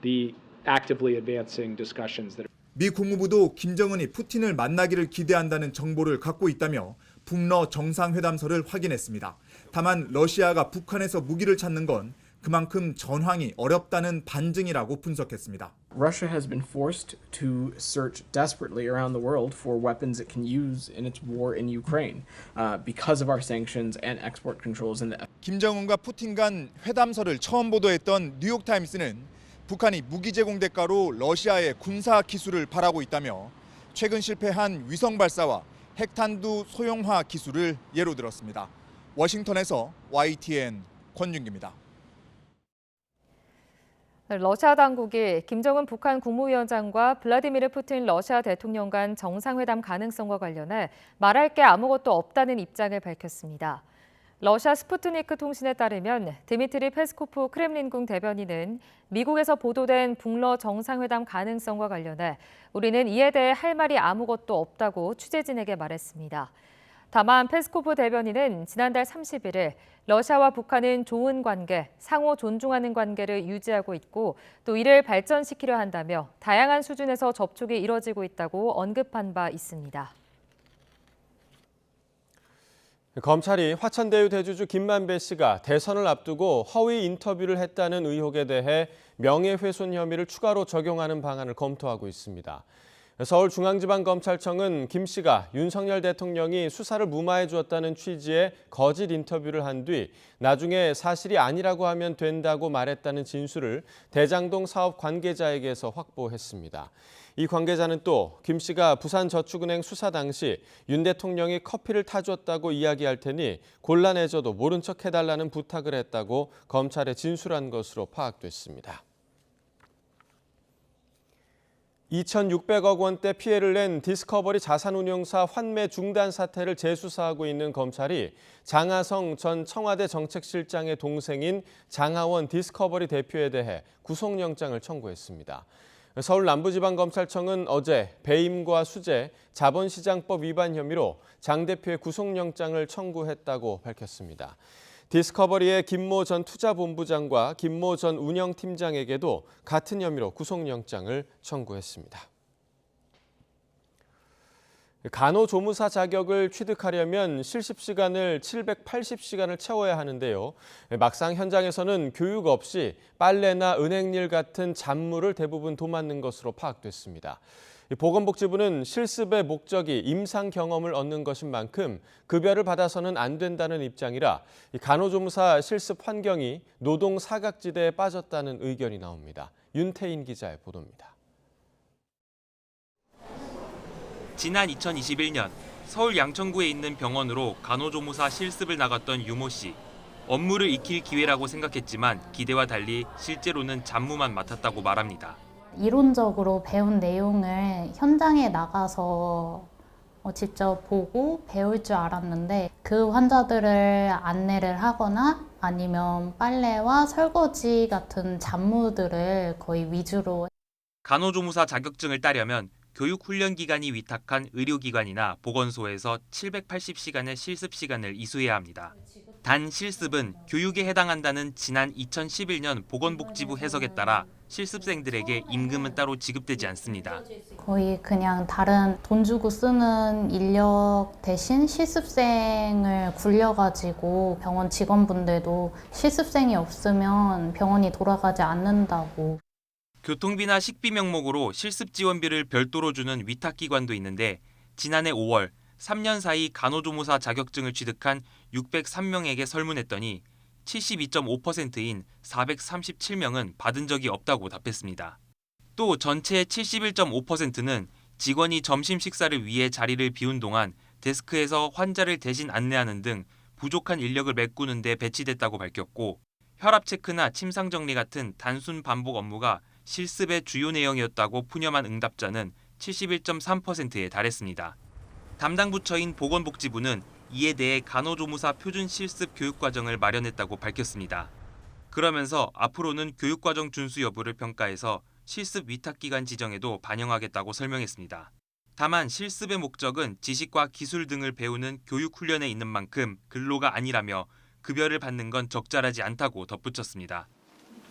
the actively advancing discussions that. 미 국무부도 김정은이 푸틴을 만나기를 기대한다는 정보를 갖고 있다며 북러 정상회담서를 확인했습니다. 다만 러시아가 북한에서 무기를 찾는 건 그만큼 전황이 어렵다는 반증이라고 분석했습니다. Russia has been forced to search desperately around the world for weapons it can use in its war in Ukraine because of our sanctions and export controls. 김정은과 푸틴 간 회담서를 처음 보도했던 뉴욕타임스는 북한이 무기 제공 대가로 러시아의 군사 기술을 바라고 있다며 최근 실패한 위성 발사와 핵탄두 소형화 기술을 예로 들었습니다. 워싱턴에서 YTN 권준기입니다. 러시아 당국이 김정은 북한 국무위원장과 블라디미르 푸틴 러시아 대통령 간 정상회담 가능성과 관련해 말할 게 아무것도 없다는 입장을 밝혔습니다. 러시아 스푸트니크 통신에 따르면 드미트리 페스코프 크렘린궁 대변인은 미국에서 보도된 북러 정상회담 가능성과 관련해 우리는 이에 대해 할 말이 아무것도 없다고 취재진에게 말했습니다. 다만 페스코프 대변인은 지난달 31일 러시아와 북한은 좋은 관계, 상호 존중하는 관계를 유지하고 있고 또 이를 발전시키려 한다며 다양한 수준에서 접촉이 이뤄지고 있다고 언급한 바 있습니다. 검찰이 화천대유 대주주 김만배 씨가 대선을 앞두고 허위 인터뷰를 했다는 의혹에 대해 명예훼손 혐의를 추가로 적용하는 방안을 검토하고 있습니다. 서울중앙지방검찰청은 김 씨가 윤석열 대통령이 수사를 무마해 주었다는 취지의 거짓 인터뷰를 한 뒤 나중에 사실이 아니라고 하면 된다고 말했다는 진술을 대장동 사업 관계자에게서 확보했습니다. 이 관계자는 또 김 씨가 부산저축은행 수사 당시 윤 대통령이 커피를 타줬다고 이야기할 테니 곤란해져도 모른 척 해달라는 부탁을 했다고 검찰에 진술한 것으로 파악됐습니다. 2,600억 원대 피해를 낸 디스커버리 자산운용사 환매 중단 사태를 재수사하고 있는 검찰이 장하성 전 청와대 정책실장의 동생인 장하원 디스커버리 대표에 대해 구속영장을 청구했습니다. 서울 남부지방검찰청은 어제 배임과 수재, 자본시장법 위반 혐의로 장 대표의 구속영장을 청구했다고 밝혔습니다. 디스커버리의 김모 전 투자본부장과 김모 전 운영팀장에게도 같은 혐의로 구속영장을 청구했습니다. 간호조무사 자격을 취득하려면 실습시간을 780시간을 채워야 하는데요. 막상 현장에서는 교육 없이 빨래나 은행일 같은 잡무를 대부분 도맡는 것으로 파악됐습니다. 보건복지부는 실습의 목적이 임상 경험을 얻는 것인 만큼 급여를 받아서는 안 된다는 입장이라 간호조무사 실습 환경이 노동 사각지대에 빠졌다는 의견이 나옵니다. 윤태인 기자의 보도입니다. 지난 2021년 서울 양천구에 있는 병원으로 간호조무사 실습을 나갔던 유모 씨. 업무를 익힐 기회라고 생각했지만 기대와 달리 실제로는 잡무만 맡았다고 말합니다. 이론적으로 배운 내용을 현장에 나가서 직접 보고 배울 줄 알았는데 그 환자들을 안내를 하거나 아니면 빨래와 설거지 같은 잡무들을 거의 위주로. 간호조무사 자격증을 따려면 교육훈련기관이 위탁한 의료기관이나 보건소에서 780시간의 실습시간을 이수해야 합니다. 단 실습은 교육에 해당한다는 지난 2011년 보건복지부 해석에 따라 실습생들에게 임금은 따로 지급되지 않습니다. 거의 그냥 다른 돈 주고 쓰는 인력 대신 실습생을 굴려가지고 병원 직원분들도 실습생이 없으면 병원이 돌아가지 않는다고. 교통비나 식비 명목으로 실습 지원비를 별도로 주는 위탁기관도 있는데 지난해 5월 3년 사이 간호조무사 자격증을 취득한 603명에게 설문했더니 72.5%인 437명은 받은 적이 없다고 답했습니다. 또 전체의 71.5%는 직원이 점심 식사를 위해 자리를 비운 동안 데스크에서 환자를 대신 안내하는 등 부족한 인력을 메꾸는 데 배치됐다고 밝혔고 혈압 체크나 침상 정리 같은 단순 반복 업무가 실습의 주요 내용이었다고 푸념한 응답자는 71.3%에 달했습니다. 담당 부처인 보건복지부는 이에 대해 간호조무사 표준 실습 교육과정을 마련했다고 밝혔습니다. 그러면서 앞으로는 교육과정 준수 여부를 평가해서 실습 위탁기관 지정에도 반영하겠다고 설명했습니다. 다만 실습의 목적은 지식과 기술 등을 배우는 교육훈련에 있는 만큼 근로가 아니라며 급여를 받는 건 적절하지 않다고 덧붙였습니다.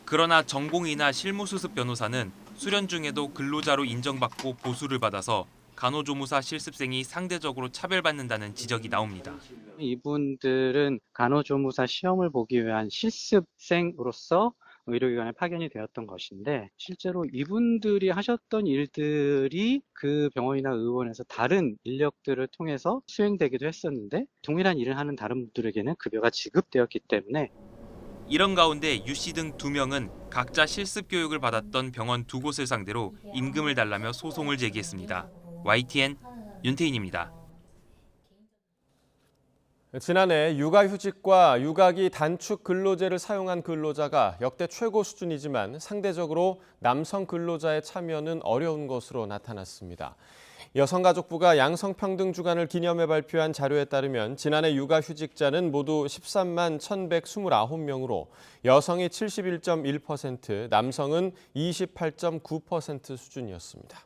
그러나 전공의나 실무수습 변호사는 수련 중에도 근로자로 인정받고 보수를 받아서 간호조무사 실습생이 상대적으로 차별받는다는 지적이 나옵니다. 이분들은 간호조무사 시험을 보기 위한 실습생으로서 의료기관에 파견이 되었던 것인데 실제로 이분들이 하셨던 일들이 그 병원이나 의원에서 다른 인력들을 통해서 수행되기도 했었는데 동일한 일을 하는 다른 분들에게는 급여가 지급되었기 때문에 이런 가운데 유 씨 등 2명은 각자 실습 교육을 받았던 병원 2곳을 상대로 임금을 달라며 소송을 제기했습니다. YTN 윤태인입니다. 지난해 육아휴직과 육아기 단축 근로제를 사용한 근로자가 역대 최고 수준이지만 상대적으로 남성 근로자의 참여는 어려운 것으로 나타났습니다. 여성가족부가 양성평등 주간을 기념해 발표한 자료에 따르면 지난해 육아휴직자는 모두 13만 1,129명으로 여성이 71.1%, 남성은 28.9% 수준이었습니다.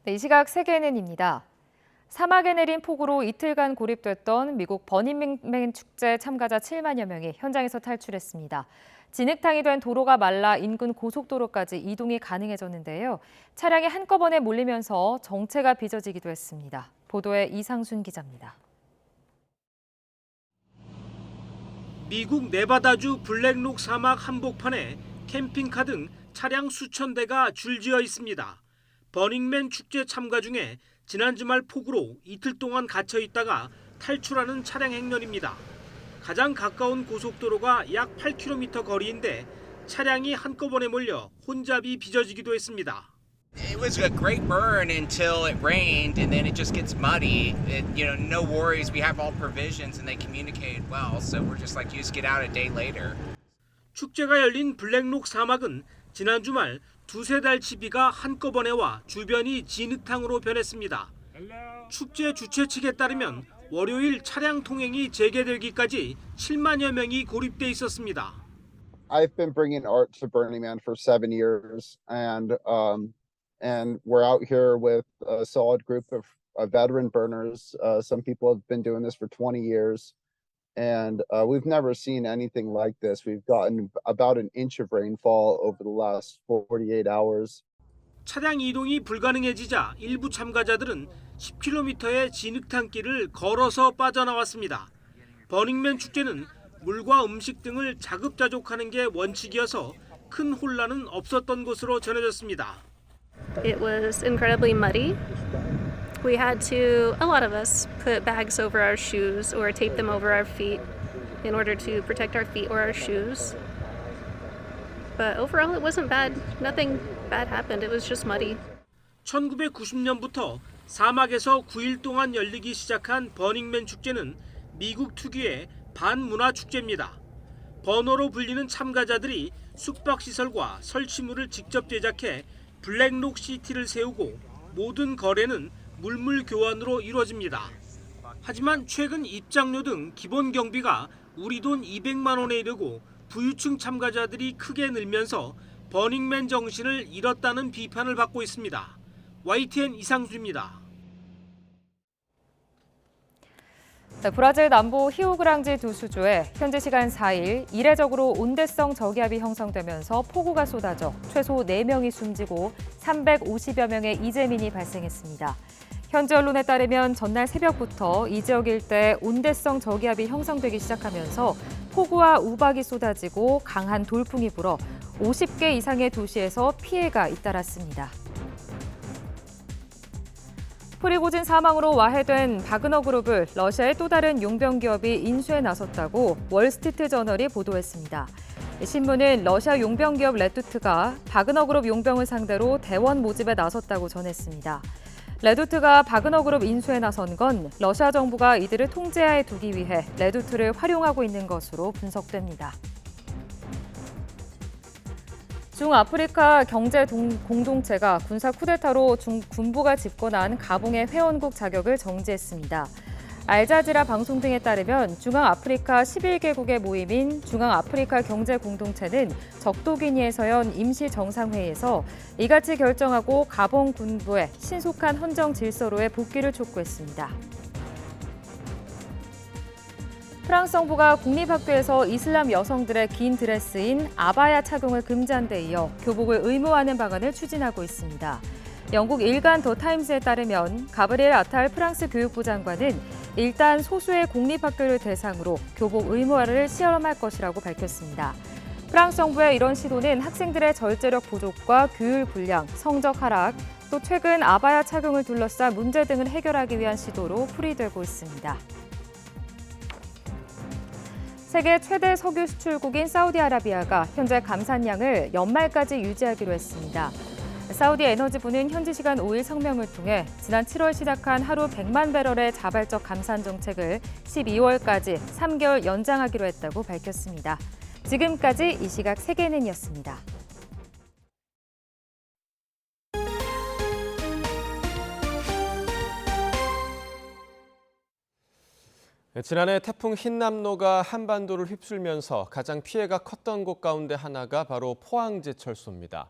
네, 이 시각 세계NN입니다. 사막에 내린 폭우로 이틀간 고립됐던 미국 버닝맨 축제 참가자 7만여 명이 현장에서 탈출했습니다. 진흙탕이 된 도로가 말라 인근 고속도로까지 이동이 가능해졌는데요. 차량이 한꺼번에 몰리면서 정체가 빚어지기도 했습니다. 보도에 이상순 기자입니다. 미국 네바다주 블랙록 사막 한복판에 캠핑카 등 차량 수천 대가 줄지어 있습니다. 버닝맨 축제 참가 중에 지난 주말 폭우로 이틀 동안 갇혀 있다가 탈출하는 차량 행렬입니다. 가장 가까운 고속도로가 약 8km 거리인데 차량이 한꺼번에 몰려 혼잡이 빚어지기도 했습니다. It was a great burn until it rained, and then it just gets muddy. No worries. We have all provisions, and they communicated well. So we're just like, you just get out a day later. 축제가 열린 블랙록 사막은 지난 주말 두세 달치 비가 한꺼번에 와 주변이 진흙탕으로 변했습니다. 축제 주최 측에 따르면 월요일 차량 통행이 재개되기까지 7만여 명이 고립돼 있었습니다. I've been bringing art to Burning Man for 7 years, and we're out here with a solid group of veteran burners. Some people have been doing this for 20 years, and we've never seen anything like this. We've gotten about an inch of rainfall over the last 48 hours. 차량 이동이 불가능해지자 일부 참가자들은 10km의 진흙탕길을 걸어서 빠져나왔습니다. 버닝맨 축제는 물과 음식 등을 자급자족하는 게 원칙이어서 큰 혼란은 없었던 것으로 전해졌습니다. It was incredibly muddy. We had to, a lot of us, put bags over our shoes or tape them over our feet in order to protect our feet or our shoes. But overall, it wasn't bad. Nothing bad happened. It was just muddy. 1990년부터 사막에서 9일 동안 열리기 시작한 버닝맨 축제는 미국 특유의 반문화 축제입니다. 버너로 불리는 참가자들이 숙박시설과 설치물을 직접 제작해 블랙록 시티를 세우고 모든 거래는 물물 교환으로 이루어집니다. 하지만 최근 입장료 등 기본 경비가 우리 돈 200만 원에 이르고 부유층 참가자들이 크게 늘면서 버닝맨 정신을 잃었다는 비판을 받고 있습니다. YTN 이상수입니다. 브라질 남부 히오그랑지 두 수주에 현지 시간 4일 이례적으로 온대성 저기압이 형성되면서 폭우가 쏟아져 최소 4명이 숨지고 350여 명의 이재민이 발생했습니다. 현지 언론에 따르면 전날 새벽부터 이 지역 일대 온대성 저기압이 형성되기 시작하면서 폭우와 우박이 쏟아지고 강한 돌풍이 불어 50개 이상의 도시에서 피해가 잇따랐습니다. 프리고진 사망으로 와해된 바그너 그룹을 러시아의 또 다른 용병 기업이 인수에 나섰다고 월스트리트 저널이 보도했습니다. 신문은 러시아 용병 기업 레두트가 바그너 그룹 용병을 상대로 대원 모집에 나섰다고 전했습니다. 레두트가 바그너 그룹 인수에 나선 건 러시아 정부가 이들을 통제하에 두기 위해 레두트를 활용하고 있는 것으로 분석됩니다. 중아프리카 경제 공동체가 군사 쿠데타로 군부가 집권한 가봉의 회원국 자격을 정지했습니다. 알자지라 방송 등에 따르면 중앙아프리카 11개국의 모임인 중앙아프리카 경제공동체는 적도기니에서 연 임시정상회의에서 이같이 결정하고 가봉 군부의 신속한 헌정 질서로의 복귀를 촉구했습니다. 프랑스 정부가 공립학교에서 이슬람 여성들의 긴 드레스인 아바야 착용을 금지한 데 이어 교복을 의무화하는 방안을 추진하고 있습니다. 영국 일간 더 타임즈에 따르면 가브리엘 아탈 프랑스 교육부 장관은 일단 소수의 공립학교를 대상으로 교복 의무화를 시험할 것이라고 밝혔습니다. 프랑스 정부의 이런 시도는 학생들의 절제력 부족과 교율 불량, 성적 하락, 또 최근 아바야 착용을 둘러싼 문제 등을 해결하기 위한 시도로 풀이되고 있습니다. 세계 최대 석유 수출국인 사우디아라비아가 현재 감산량을 연말까지 유지하기로 했습니다. 사우디 에너지부는 현지 시간 5일 성명을 통해 지난 7월 시작한 하루 100만 배럴의 자발적 감산 정책을 12월까지 3개월 연장하기로 했다고 밝혔습니다. 지금까지 이 시각 세계는이었습니다. 지난해 태풍 흰남노가 한반도를 휩쓸면서 가장 피해가 컸던 곳 가운데 하나가 바로 포항제철소입니다.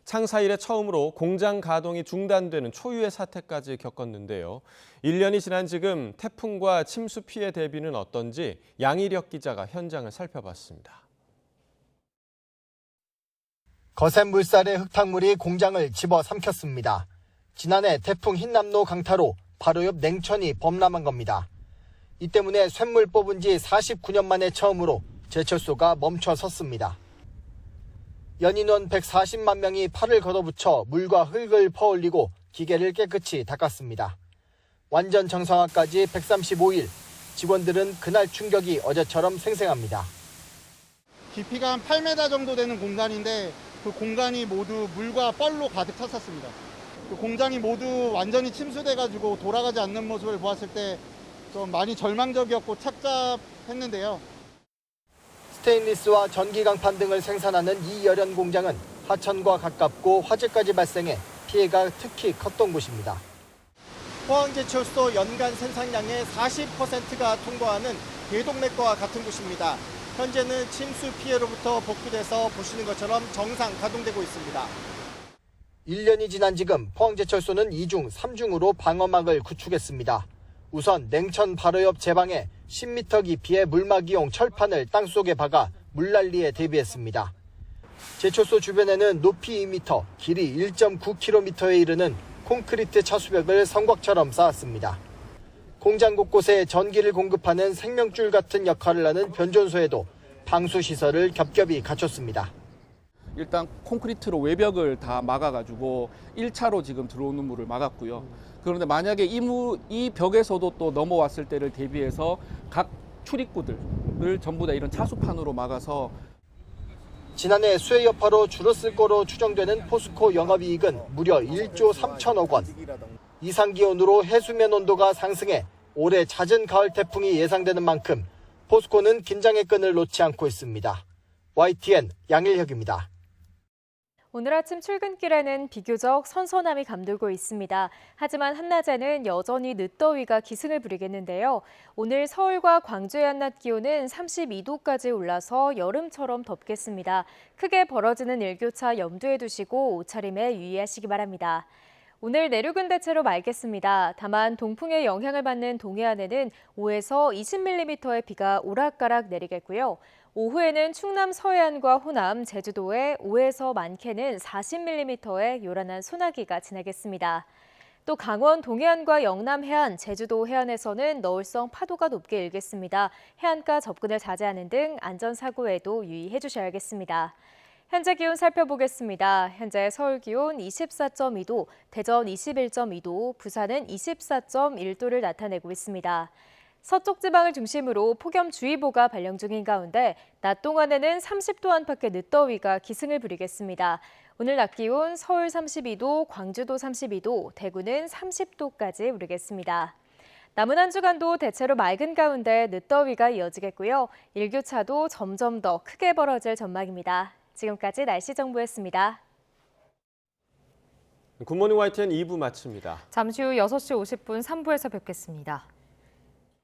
창사 이래 처음으로 공장 가동이 중단되는 초유의 사태까지 겪었는데요. 1년이 지난 지금 태풍과 침수 피해 대비는 어떤지 양희력 기자가 현장을 살펴봤습니다. 거센 물살의 흙탕물이 공장을 집어삼켰습니다. 지난해 태풍 흰남노 강타로 바로 옆 냉천이 범람한 겁니다. 이 때문에 쇳물 뽑은 지 49년 만에 처음으로 제철소가 멈춰 섰습니다. 연인원 140만 명이 팔을 걷어붙여 물과 흙을 퍼올리고 기계를 깨끗이 닦았습니다. 완전 정상화까지 135일, 직원들은 그날 충격이 어제처럼 생생합니다. 깊이가 한 8m 정도 되는 공간인데 그 공간이 모두 물과 뻘로 가득 찼었습니다. 그 공장이 모두 완전히 침수돼가지고 돌아가지 않는 모습을 보았을 때 좀 많이 절망적이었고 착잡했는데요. 스테인리스와 전기강판 등을 생산하는 이 열연 공장은 하천과 가깝고 화재까지 발생해 피해가 특히 컸던 곳입니다. 포항제철소 연간 생산량의 40%가 통과하는 대동맥과 같은 곳입니다. 현재는 침수 피해로부터 복구돼서 보시는 것처럼 정상 가동되고 있습니다. 1년이 지난 지금 포항제철소는 2중, 3중으로 방어막을 구축했습니다. 우선 냉천 바로 옆 제방에 10m 깊이의 물막이용 철판을 땅속에 박아 물난리에 대비했습니다. 제철소 주변에는 높이 2m, 길이 1.9km에 이르는 콘크리트 차수벽을 성곽처럼 쌓았습니다. 공장 곳곳에 전기를 공급하는 생명줄 같은 역할을 하는 변전소에도 방수시설을 겹겹이 갖췄습니다. 일단 콘크리트로 외벽을 다 막아가지고 1차로 지금 들어오는 물을 막았고요. 그런데 만약에 이 벽에서도 또 넘어왔을 때를 대비해서 각 출입구들을 전부 다 이런 차수판으로 막아서 지난해 수해 여파로 줄었을 거로 추정되는 포스코 영업이익은 무려 1조 3천억 원. 이상기온으로 해수면 온도가 상승해 올해 잦은 가을 태풍이 예상되는 만큼 포스코는 긴장의 끈을 놓지 않고 있습니다. YTN 양일혁입니다. 오늘 아침 출근길에는 비교적 선선함이 감돌고 있습니다. 하지만 한낮에는 여전히 늦더위가 기승을 부리겠는데요. 오늘 서울과 광주의 한낮 기온은 32도까지 올라서 여름처럼 덥겠습니다. 크게 벌어지는 일교차 염두에 두시고 옷차림에 유의하시기 바랍니다. 오늘 내륙은 대체로 맑겠습니다. 다만 동풍의 영향을 받는 동해안에는 5에서 20mm의 비가 오락가락 내리겠고요. 오후에는 충남 서해안과 호남, 제주도에 5에서 많게는 40mm의 요란한 소나기가 지나겠습니다. 또 강원 동해안과 영남 해안, 제주도 해안에서는 너울성 파도가 높게 일겠습니다. 해안가 접근을 자제하는 등 안전사고에도 유의해 주셔야겠습니다. 현재 기온 살펴보겠습니다. 현재 서울 기온 24.2도, 대전 21.2도, 부산은 24.1도를 나타내고 있습니다. 서쪽 지방을 중심으로 폭염주의보가 발령 중인 가운데 낮 동안에는 30도 안팎의 늦더위가 기승을 부리겠습니다. 오늘 낮 기온 서울 32도, 광주도 32도, 대구는 30도까지 오르겠습니다. 남은 한 주간도 대체로 맑은 가운데 늦더위가 이어지겠고요. 일교차도 점점 더 크게 벌어질 전망입니다. 지금까지 날씨 정보였습니다. 굿모닝 YTN 2부 마칩니다. 잠시 후 6시 50분 3부에서 뵙겠습니다.